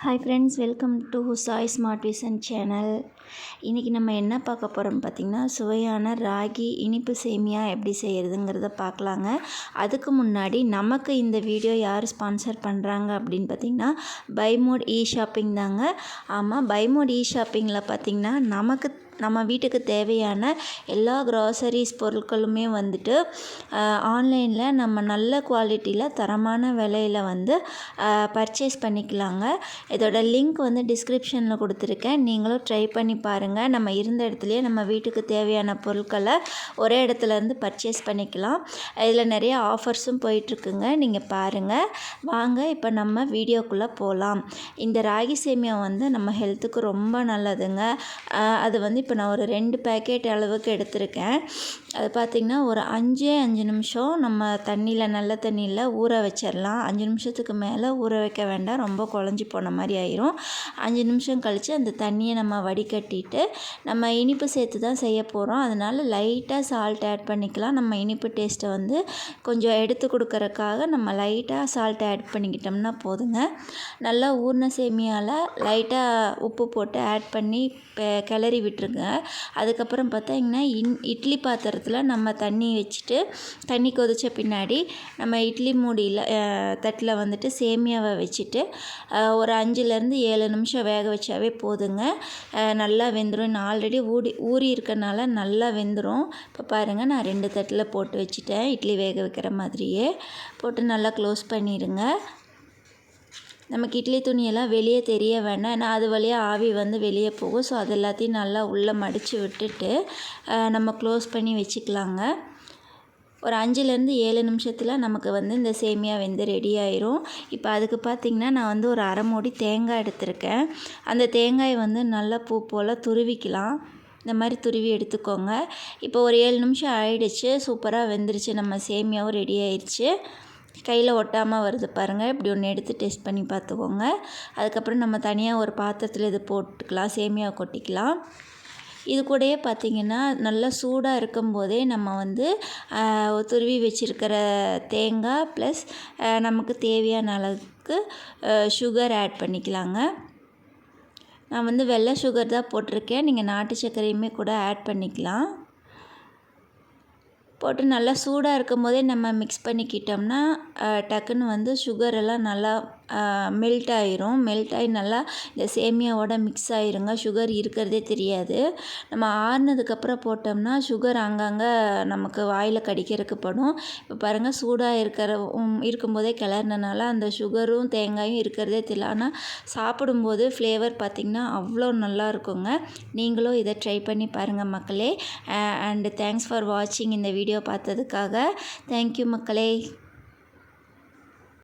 Hi friends, welcome to Sai smart vision channel. இன்றைக்கி நம்ம என்ன பார்க்க போகிறோம் பார்த்திங்கன்னா, சுவையான ராகி இனிப்பு சேமியா எப்படி செய்கிறதுங்கிறத பார்க்கலாங்க. அதுக்கு முன்னாடி நமக்கு இந்த வீடியோ யார் ஸ்பான்சர் பண்ணுறாங்க அப்படின்னு பார்த்திங்கன்னா, பை மோட் இ ஷாப்பிங் தாங்க. ஆமாம், பை மோட் இ ஷாப்பிங்கில் பார்த்திங்கன்னா நம்ம வீட்டுக்கு தேவையான எல்லா க்ராசரிஸ் பொருட்களுமே வந்துட்டு ஆன்லைனில் நம்ம நல்ல குவாலிட்டியில் தரமான விலையில் வந்து பர்ச்சேஸ் பண்ணிக்கலாங்க. இதோட லிங்க் வந்து டிஸ்கிரிப்ஷனில் கொடுத்துருக்கேன், நீங்களும் ட்ரை பண்ணி பாருங்கள். நம்ம இருந்த இடத்துலையே நம்ம வீட்டுக்கு தேவையான பொருட்களை ஒரே இடத்துலேருந்து பர்ச்சேஸ் பண்ணிக்கலாம். இதில் நிறைய ஆஃபர்ஸும் போயிட்டுருக்குங்க, நீங்கள் பாருங்கள். வாங்க இப்போ நம்ம வீடியோக்குள்ளே போகலாம். இந்த ராகி சேமியா வந்து நம்ம ஹெல்த்துக்கு ரொம்ப நல்லதுங்க. அது வந்து இப்போ நான் ஒரு 2 பேக்கெட் அளவுக்கு எடுத்திருக்கேன். அது பார்த்திங்கன்னா ஒரு 5 நிமிஷம் நம்ம நல்ல தண்ணியில் ஊற வச்சிடலாம். 5 நிமிஷத்துக்கு மேலே ஊற வைக்க வேண்டாம், ரொம்ப குழஞ்சி போன மாதிரி ஆயிரும். 5 நிமிஷம் கழித்து அந்த தண்ணியை நம்ம வடிகட்டிட்டு நம்ம இனிப்பு சேர்த்து தான் செய்ய போகிறோம். அதனால் லைட்டாக சால்ட் ஆட் பண்ணிக்கலாம். நம்ம இனிப்பு டேஸ்ட்டை வந்து கொஞ்சம் எடுத்து கொடுக்கறதுக்காக நம்ம லைட்டாக சால்ட் ஆட் பண்ணிக்கிட்டோம்னா போதுங்க. நல்லா ஊறின சேமியாவில் லைட்டாக உப்பு போட்டு ஆட் பண்ணி கிளறி விட்டுருங்க. அதுக்கப்புறம் பார்த்திங்கன்னா இட்லி பாத்திரத்தில் நம்ம தண்ணி வச்சுட்டு, தண்ணி கொதித்த பின்னாடி நம்ம இட்லி மூடியில் தட்டில் வந்துட்டு சேமியாவை வச்சுட்டு ஒரு 5-7 நிமிஷம் வேக வச்சாவே போதுங்க. நல்லா வெந்துடும். நான் ஆல்ரெடி ஊறி இருக்கனால நல்லா வெந்துடும். இப்போ பாருங்கள், நான் 2 தட்டில் போட்டு வச்சுட்டேன். இட்லி வேக வைக்கிற மாதிரியே போட்டு நல்லா க்ளோஸ் பண்ணிடுங்க. நமக்கு இட்லி துணியெல்லாம் வெளியே தெரிய வேண்டாம், ஏன்னா அது வழியாக ஆவி வந்து வெளியே போகும். ஸோ அது எல்லாத்தையும் நல்லா உள்ளே மடித்து விட்டுட்டு நம்ம க்ளோஸ் பண்ணி வச்சுக்கலாங்க. ஒரு 5-7 நிமிஷத்தில் நமக்கு வந்து இந்த சேமியா வெந்து ரெடி ஆயிரும். இப்போ அதுக்கு பார்த்திங்கன்னா, நான் வந்து ஒரு அரை மூடி தேங்காய் எடுத்திருக்கேன். அந்த தேங்காயை வந்து நல்லா பூ போல் துருவிக்கலாம். இந்த மாதிரி துருவி எடுத்துக்கோங்க. இப்போ ஒரு 7 நிமிஷம் ஆயிடுச்சு. சூப்பராக வெந்துருச்சு. நம்ம சேமியாவும் ரெடி ஆயிடுச்சு. கையில் ஒட்டாமல் வருது பாருங்கள். இப்படி ஒன்று எடுத்து டெஸ்ட் பண்ணி பார்த்துக்கோங்க. அதுக்கப்புறம் நம்ம தனியாக ஒரு பாத்திரத்தில் இது போட்டுக்கலாம், சேமியாவை கொட்டிக்கலாம். இது கூடயே பார்த்திங்கன்னா, நல்லா சூடாக இருக்கும்போதே நம்ம வந்து துருவி வச்சுருக்கிற தேங்காய் ப்ளஸ் நமக்கு தேவையான அளவுக்கு சுகர் ஆட் பண்ணிக்கலாங்க. நான் வந்து வெள்ளை சுகர் தான் போட்டிருக்கேன், நீங்கள் நாட்டு சர்க்கரையுமே கூட ஆட் பண்ணிக்கலாம். போட்டு நல்லா சூடாக இருக்கும் போதே நம்ம மிக்ஸ் பண்ணிக்கிட்டோம்னா டக்குன்னு வந்து சுகர் எல்லாம் நல்லா மெல்ட் ஆயிரும். மெல்ட் ஆகி நல்லா இந்த சேமியாவோட மிக்ஸ் ஆயிருங்க. சுகர் இருக்கிறதே தெரியாது. நம்ம ஆறுனதுக்கப்புறம் போட்டோம்னா சுகர் அங்கங்கே நமக்கு வாயில் கடிக்கிறதுக்கு படும். இப்போ பாருங்கள், சூடாக இருக்கும்போதே கிளறினால அந்த சுகரும் தேங்காயும் இருக்கிறதே தெரியல. ஆனால் சாப்பிடும்போது ஃப்ளேவர் பார்த்திங்கன்னா அவ்வளோ நல்லா இருக்குங்க. நீங்களும் இதை ட்ரை பண்ணி பாருங்கள் மக்களே. அண்ட் தேங்க்ஸ் ஃபார் வாட்சிங். இந்த வீடியோ பார்த்ததுக்காக தேங்க்யூ மக்களே.